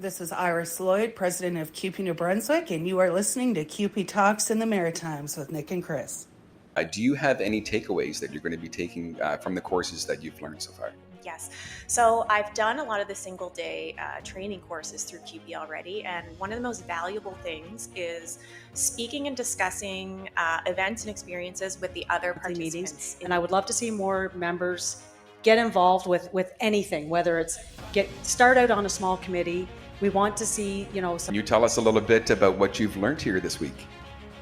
This is Iris Lloyd, president of CUPE New Brunswick, and you are listening to CUPE Talks in the Maritimes with Nick and Chris. Do you have any takeaways that you're going to be taking from the courses that you've learned so far? Yes. So I've done a lot of the single day training courses through CUPE already. And one of the most valuable things is speaking and discussing events and experiences with the other participants. And I would love to see more members get involved with anything, whether it's start out on a small committee. We want to see, Can you tell us a little bit about what you've learned here this week?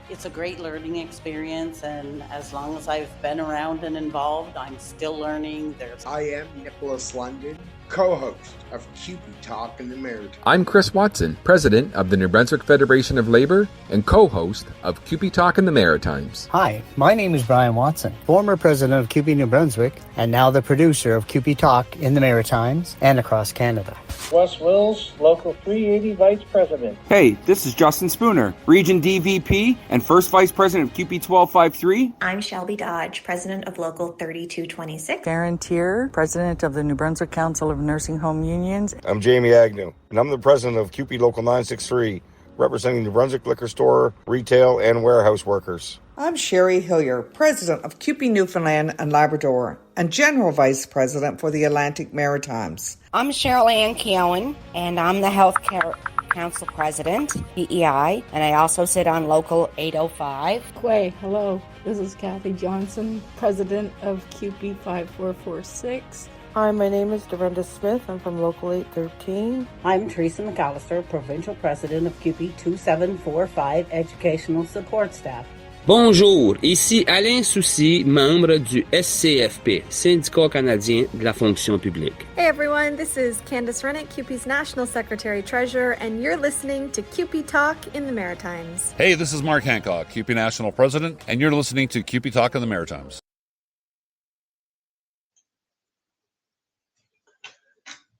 It's a great learning experience, and as long as I've been around and involved, I'm still learning. I am Nicholas London, co-host of CUPE Talk in the Maritimes. I'm Chris Watson, president of the New Brunswick Federation of Labor and co-host of CUPE Talk in the Maritimes. Hi, my name is Brian Watson, former president of CUPE New Brunswick, and now the producer of CUPE Talk in the Maritimes and across Canada. Wes Wills, Local 380 Vice President. Hey, this is Justin Spooner, Region DVP and First Vice President of CUPE 1253. I'm Shelby Dodge, President of Local 3226. Karen Tier, President of the New Brunswick Council of Nursing Home Unions. I'm Jamie Agnew, and I'm the President of CUPE Local 963, representing New Brunswick Liquor Store, retail, and warehouse workers. I'm Sherry Hillier, President of CUPE Newfoundland and Labrador, and General Vice President for the Atlantic Maritimes. I'm Cheryl Ann Keown, and I'm the Healthcare Council President, PEI, and I also sit on Local 805. Quay, hello. This is Kathy Johnson, President of CUPE 5446. Hi, my name is Dorinda Smith. I'm from Local 813. I'm Teresa McAllister, Provincial President of CUPE 2745 Educational Support Staff. Bonjour, ici Alain Soucy, membre du SCFP, Syndicat canadien de la fonction publique. Hey everyone, this is Candace Rennick, CUPE's National Secretary Treasurer, and you're listening to CUPE Talk in the Maritimes. Hey, this is Mark Hancock, CUPE National President, and you're listening to CUPE Talk in the Maritimes.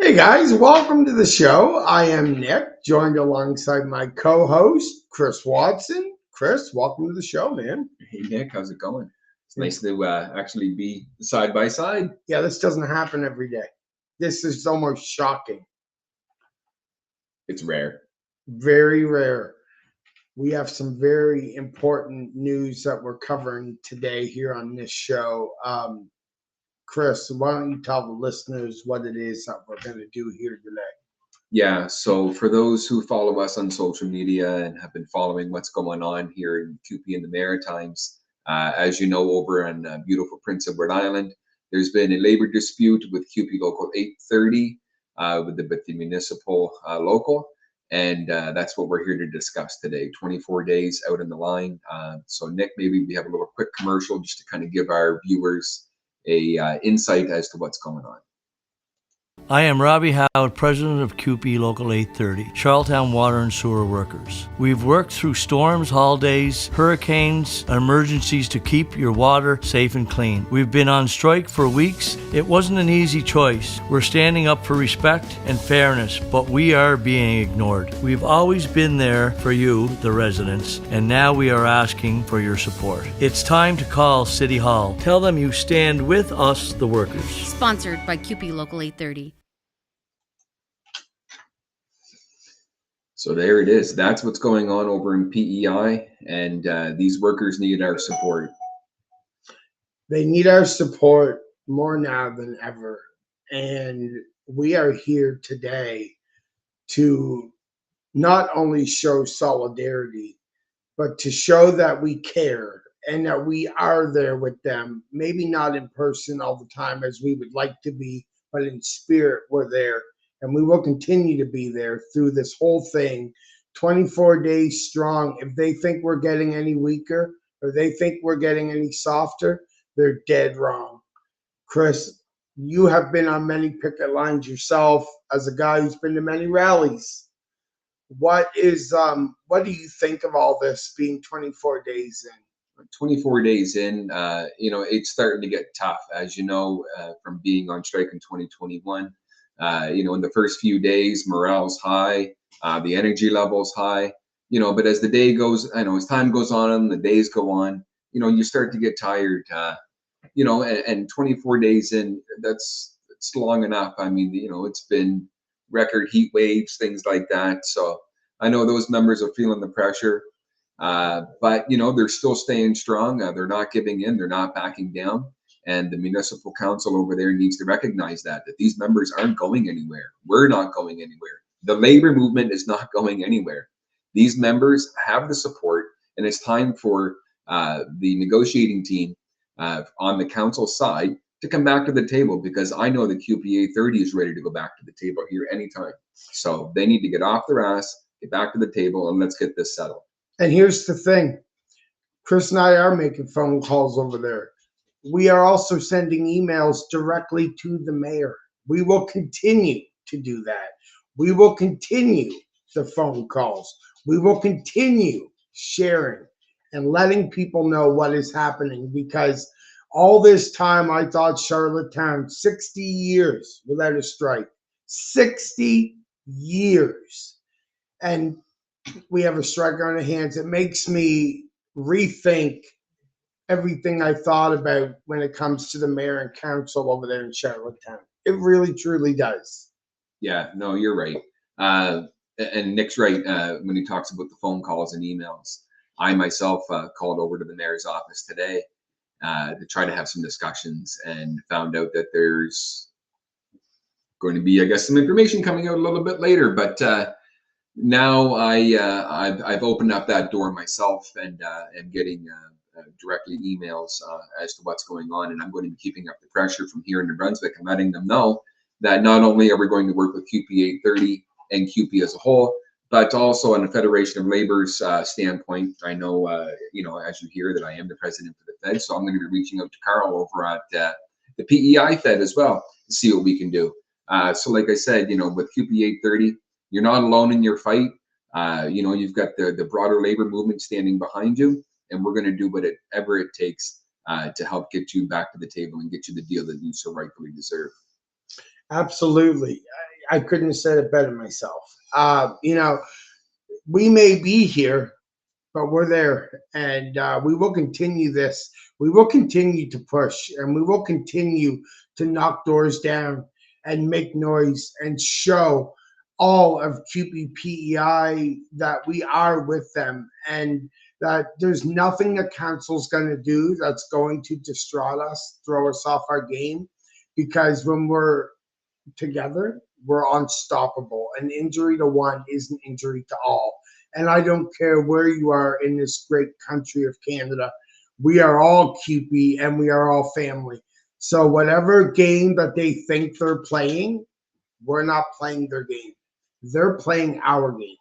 Hey guys, welcome to the show. I am Nick, joined alongside my co-host, Chris Watson. Chris, welcome to the show, man. Hey, Nick, how's it going? It's nice to actually be side by side. Yeah, this doesn't happen every day. This is almost shocking. It's rare. Very rare. We have some very important news that we're covering today here on this show. Chris, why don't you tell the listeners what it is that we're going to do here today? Yeah, so for those who follow us on social media and have been following what's going on here in CUPE in the Maritimes, as you know, over in beautiful Prince Edward Island, there's been a labor dispute with CUPE Local 830 with the municipal local, and that's what we're here to discuss today. 24 days out in the line. So Nick, maybe we have a little quick commercial just to kind of give our viewers a insight as to what's going on. I am Robbie Howard, President of CUPE Local 830, Charlottetown Water and Sewer Workers. We've worked through storms, holidays, hurricanes, and emergencies to keep your water safe and clean. We've been on strike for weeks. It wasn't an easy choice. We're standing up for respect and fairness, but we are being ignored. We've always been there for you, the residents, and now we are asking for your support. It's time to call City Hall. Tell them you stand with us, the workers. Sponsored by CUPE Local 830. So there it is. That's what's going on over in PEI, and these workers need our support. They need our support more now than ever. And we are here today to not only show solidarity, but to show that we care and that we are there with them. Maybe not in person all the time as we would like to be, but in spirit, we're there. And we will continue to be there through this whole thing, 24 days strong. If they think we're getting any weaker or they think we're getting any softer, they're dead wrong. Chris, you have been on many picket lines yourself as a guy who's been to many rallies. What do you think of all this being 24 days in? 24 days in, it's starting to get tough, as you know, from being on strike in 2021. In the first few days, morale's high, the energy level's high, but as the day goes, as time goes on and the days go on, you start to get tired, and 24 days in, it's long enough. I mean, it's been record heat waves, things like that. So I know those members are feeling the pressure, but they're still staying strong. They're not giving in. They're not backing down. And the municipal council over there needs to recognize that these members aren't going anywhere. We're not going anywhere. The labor movement is not going anywhere. These members have the support, and it's time for the negotiating team on the council side to come back to the table, because I know the CUPE 30 is ready to go back to the table here anytime. So they need to get off their ass, get back to the table, and let's get this settled. And here's the thing. Chris and I are making phone calls over there. We are also sending emails directly to the mayor. We will continue to do that. We will continue the phone calls. We will continue sharing and letting people know what is happening, because all this time I thought Charlottetown, 60 years without a strike. 60 years. And we have a strike on our hands. It makes me rethink everything I thought about when it comes to the mayor and council over there in Charlottetown. It really, truly does. Yeah, no, you're right. And Nick's right when he talks about the phone calls and emails. I myself called over to the mayor's office today to try to have some discussions, and found out that there's going to be, I guess, some information coming out a little bit later. But now I've opened up that door myself, and getting directly emails as to what's going on, and I'm going to be keeping up the pressure from here in New Brunswick and letting them know that not only are we going to work with CUPE 830 and CUPE as a whole, but also on a Federation of Labor's standpoint. I know, as you hear, that I am the president for the Fed, so I'm going to be reaching out to Carl over at the PEI Fed as well to see what we can do. So like I said, with CUPE 830, you're not alone in your fight. You've got the broader labor movement standing behind you, and we're going to do whatever it takes to help get you back to the table and get you the deal that you so rightfully deserve. Absolutely. I couldn't have said it better myself. We may be here, but we're there, and we will continue this. We will continue to push, and we will continue to knock doors down and make noise and show all of CUPE PEI that we are with them, and that there's nothing the council's going to do that's going to distract us, throw us off our game, because when we're together, we're unstoppable. An injury to one is an injury to all. And I don't care where you are in this great country of Canada. We are all CUPE, and we are all family. So whatever game that they think they're playing, we're not playing their game. They're playing our game.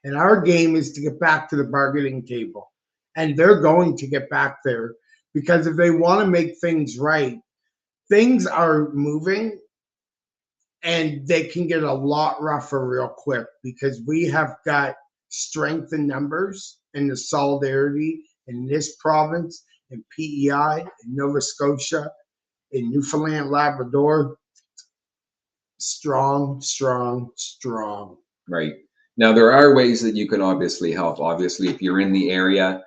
And our game is to get back to the bargaining table. And they're going to get back there, because if they want to make things right, things are moving, and they can get a lot rougher real quick, because we have got strength in numbers and the solidarity in this province, in PEI, in Nova Scotia, in Newfoundland, Labrador. Strong, strong, strong. Right. Now, there are ways that you can obviously help. Obviously, if you're in the area,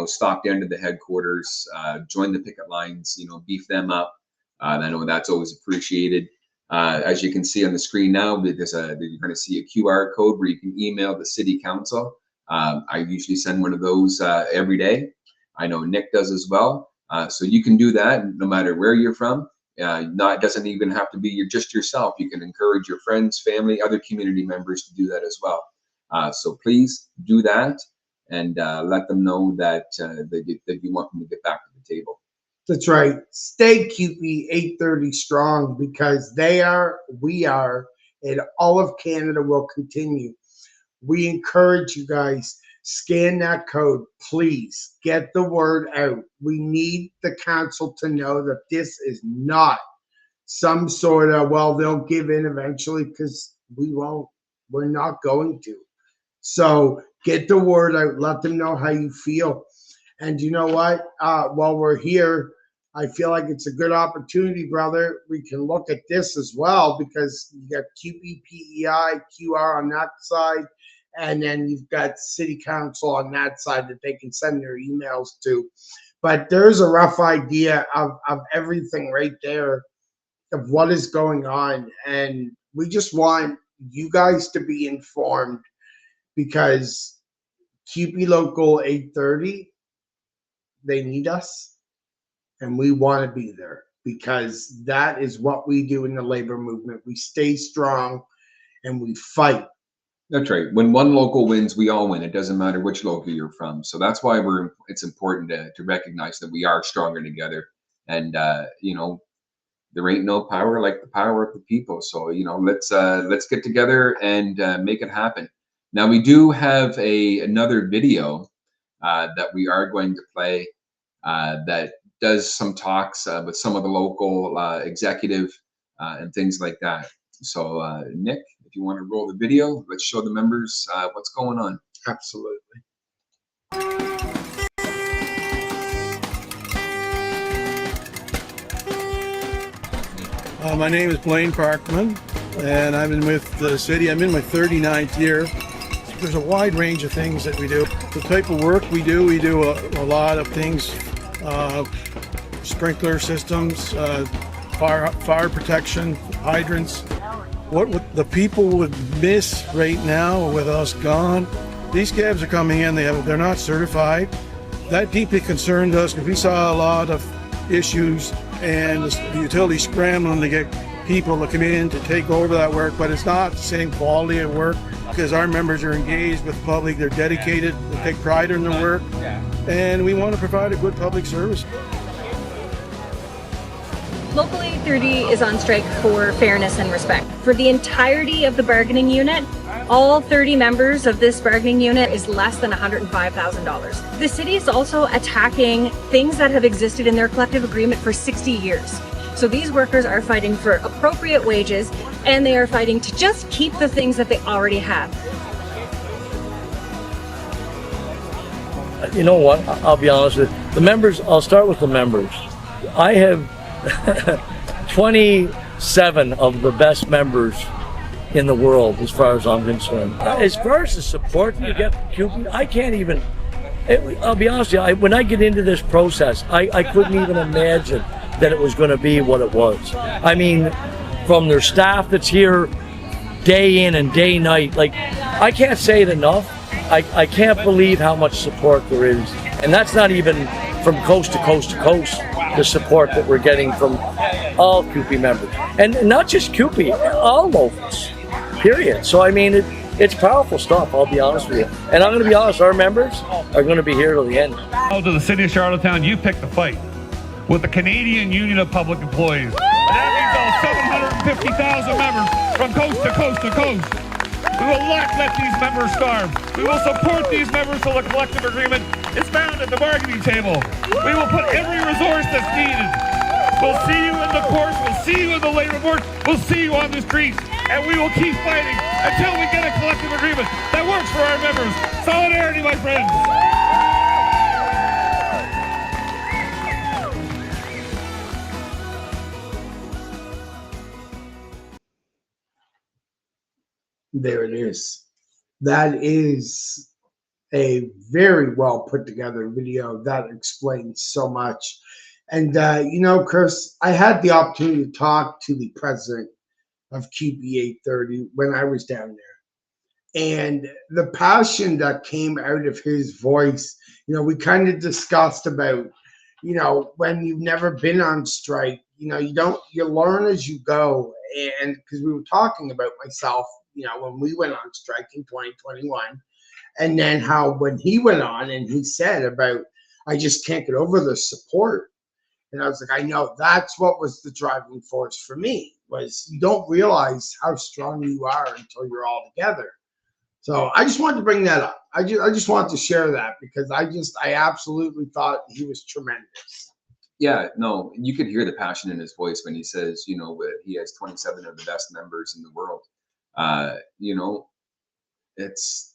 stop down to the headquarters, join the picket lines, beef them up. I know that's always appreciated. As you can see on the screen now, you're going to see a QR code where you can email the city council. I usually send one of those every day. I know Nick does as well. So you can do that no matter where you're from. It doesn't even have to be just yourself. You can encourage your friends, family, other community members to do that as well. So please do that, and let them know that you want them to get back to the table. That's right. Stay CUPE 830 strong, because they are, we are, and all of Canada will continue. We encourage you guys, scan that code. Please get the word out. We need the council to know that this is not some sort of, well, they'll give in eventually, because we won't. We're not going to. So get the word out. Let them know how you feel. And you know what? While we're here, I feel like it's a good opportunity, brother. We can look at this as well, because you got CUPE PEI, QR on that side, and then you've got city council on that side that they can send their emails to. But there's a rough idea of everything right there, of what is going on. And We just want you guys to be informed because CUPE Local 830, they need us and we want to be there because that is what we do in the labor movement. We stay strong and we fight. That's right. When one local wins, we all win. It doesn't matter which local you're from. So that's why it's important to recognize that we are stronger together. And, you know, there ain't no power like the power of the people. So, you know, let's get together and make it happen. Now, we do have another video that we are going to play that does some talks with some of the local executive and things like that. So, Nick, if you want to roll the video, let's show the members what's going on. Absolutely. My name is Blaine Parkman, and I've been with the city. I'm in my 39th year. There's a wide range of things that we do. The type of work we do a lot of things, sprinkler systems, fire protection, hydrants. What the people would miss right now with us gone, these cabs are coming in, they're not certified. That deeply concerned us because we saw a lot of issues and the utility scrambling to get people to come in to take over that work, but it's not the same quality of work because our members are engaged with the public, they're dedicated, they take pride in their work, and we want to provide a good public service. Local 830 is on strike for fairness and respect. For the entirety of the bargaining unit, all 30 members of this bargaining unit is less than $105,000. The city is also attacking things that have existed in their collective agreement for 60 years. So these workers are fighting for appropriate wages and they are fighting to just keep the things that they already have. You know what? I'll be honest with you. The members, I'll start with the members. I have 27 of the best members in the world as far as I'm concerned. As far as the support you get from CUPE, I can't even, I'll be honest with you, when I get into this process, I couldn't even imagine that it was going to be what it was. I mean, from their staff that's here day in and day night, like, I can't say it enough. I can't believe how much support there is. And that's not even from coast to coast to coast, the support that we're getting from all CUPE members. And not just CUPE, all locals, period. So, I mean, it's powerful stuff, I'll be honest with you. And I'm going to be honest, our members are going to be here till the end. To the city of Charlottetown, you picked the fight with the Canadian Union of Public Employees. And that means all 750,000 members from coast to coast to coast. We will not let these members starve. We will support these members till the collective agreement is found at the bargaining table. We will put every resource that's needed. We'll see you in the courts, we'll see you in the labor board, we'll see you on the streets, and we will keep fighting until we get a collective agreement that works for our members. Solidarity, my friends. There it is. That is a very well put together video that explains so much. And, you know, Chris, I had the opportunity to talk to the president of CUPE 830 when I was down there. And the passion that came out of his voice, you know, we kind of discussed about, you know, when you've never been on strike, you know, you learn as you go. And because we were talking about myself, you know, when we went on strike in 2021, and then how when he went on and he said about, I just can't get over the support. And I was like, I know that's what was the driving force for me, was you don't realize how strong you are until you're all together. So I just wanted to bring that up. I just wanted to share that because I absolutely thought he was tremendous. Yeah, no, you could hear the passion in his voice when he says, you know, he has 27 of the best members in the world. You know, it's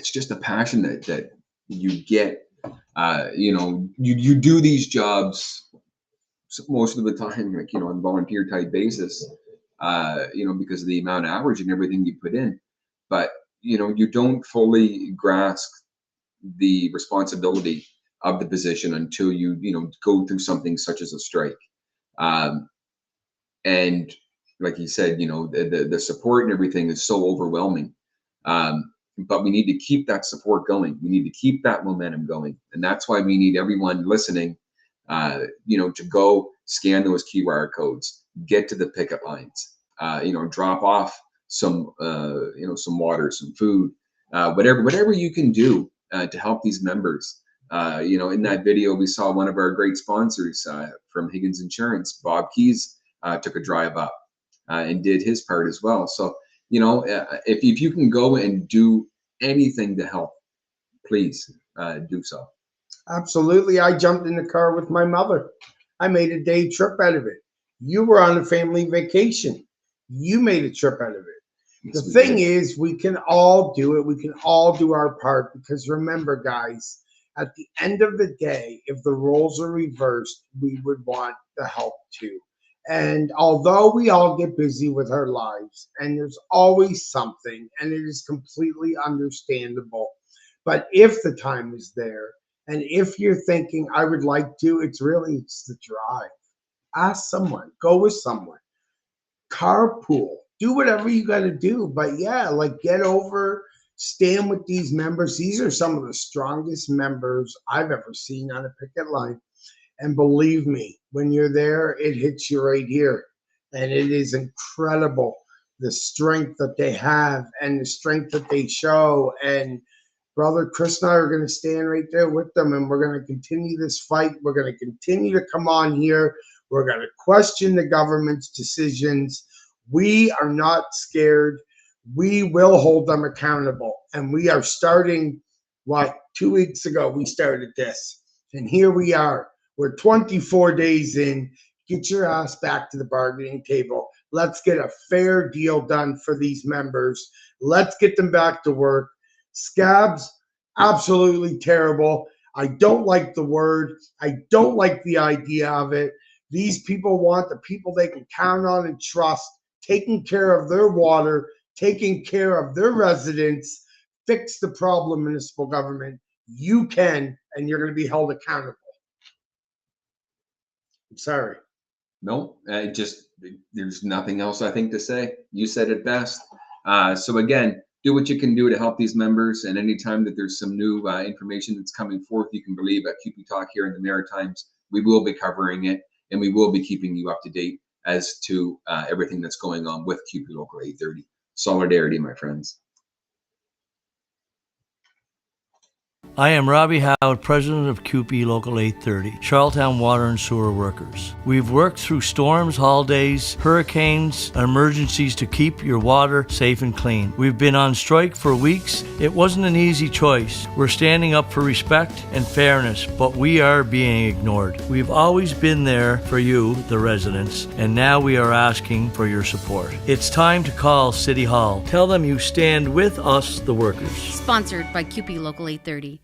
just a passion that you get. You know, you do these jobs most of the time, like, you know, on a volunteer type basis, you know, because of the amount of hours and everything you put in. But, you know, you don't fully grasp the responsibility of the position until you know, go through something such as a strike. And like you said, the support and everything is so overwhelming. But we need to keep that support going. We need to keep that momentum going. And that's why we need everyone listening, to go scan those QR codes, get to the picket lines, drop off some water, some food, whatever you can do to help these members. In that video, we saw one of our great sponsors from Higgins Insurance, Bob Keys, took a drive up and did his part as well. So, if you can go and do anything to help, please do so. Absolutely. I jumped in the car with my mother. I made a day trip out of it. You were on a family vacation. You made a trip out of it. Yes, the thing is, we can all do it. We can all do our part, because remember, guys, at the end of the day, if the roles are reversed, we would want the help too. And although we all get busy with our lives, and there's always something, and it is completely understandable, but if the time is there, and if you're thinking, I would like to, it's the drive. Ask someone, go with someone, carpool, do whatever you got to do. But yeah, get over, stand with these members. These are some of the strongest members I've ever seen on a picket line. And believe me, when you're there, it hits you right here. And it is incredible, the strength that they have and the strength that they show. And Brother Chris and I are going to stand right there with them, and we're going to continue this fight. We're going to continue to come on here. We're going to question the government's decisions. We are not scared. We will hold them accountable. And we are starting, 2 weeks ago, we started this. And here we are. We're 24 days in. Get your ass back to the bargaining table. Let's get a fair deal done for these members. Let's get them back to work. Scabs, absolutely terrible. I don't like the word. I don't like the idea of it. These people want the people they can count on and trust, taking care of their water, taking care of their residents. Fix the problem, municipal government. You can, and you're going to be held accountable. I'm sorry. No, there's nothing else I think to say. You said it best. So again, do what you can do to help these members. And anytime that there's some new information that's coming forth, you can believe at CUPE Talk here in the Maritimes, we will be covering it, and we will be keeping you up to date as to everything that's going on with CUPE Local 830. Solidarity, my friends. I am Robbie Howard, President of CUPE Local 830, Charlottetown Water and Sewer Workers. We've worked through storms, holidays, hurricanes, and emergencies to keep your water safe and clean. We've been on strike for weeks. It wasn't an easy choice. We're standing up for respect and fairness, but we are being ignored. We've always been there for you, the residents, and now we are asking for your support. It's time to call City Hall. Tell them you stand with us, the workers. Sponsored by CUPE Local 830.